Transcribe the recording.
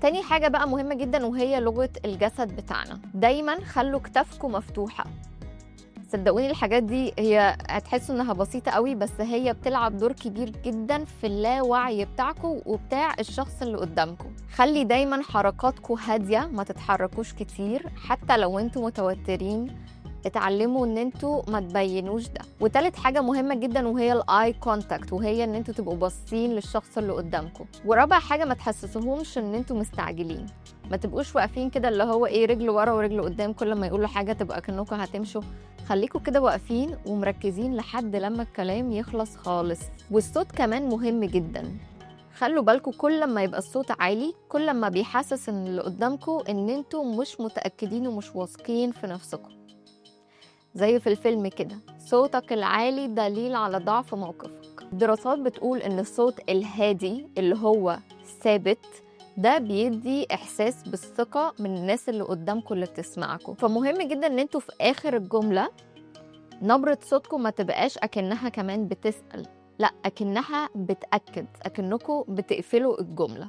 تاني حاجة بقى مهمة جدًا وهي لغة الجسد بتاعنا، دايمًا خلّوا كتافكم مفتوحة. صدقوني الحاجات دي هي هتحسّوا إنها بسيطة أوي، بس هي بتلعب دور كبير جدًا في اللاوعي بتاعكم وبتاع الشخص اللي قدّامكم. خلّي دايمًا حركاتكم هادية، ما تتحركوش كتير، حتى لو أنتم متوترين، اتعلموا إن أنتم ما تبيّنوش ده. وتالت حاجة مهمة جدًا وهي الeye contact وهي إن أنتم تبقوا باصين للشخص اللي قدّامكم. ورابع حاجة ما تحسّسوهمش إن أنتم مستعجلين، ما تبقوش واقفين كده اللي هو إيه رجل ورا ورجل قدّام، كل ما يقولوا حاجة تبقى كأنكم هتمشوا. خليكوا كده واقفين ومركزين لحد لما الكلام يخلص خالص. والصوت كمان مهم جدا، خلوا بالكوا كل ما يبقى الصوت عالي كل ما بيحسس ان اللي قدامكوا ان انتوا مش متأكدين ومش واثقين في نفسكم. زي في الفيلم كده، صوتك العالي دليل على ضعف موقفك. الدراسات بتقول ان الصوت الهادي اللي هو ثابت ده بيدي احساس بالثقة من الناس اللي قدامكم اللي بتسمعكم. فمهم جدا ان انتوا في اخر الجملة نبرة صوتكم ما تبقاش أكنها كمان بتسأل، لأ أكنها بتأكد، أكنكم بتقفلوا الجملة.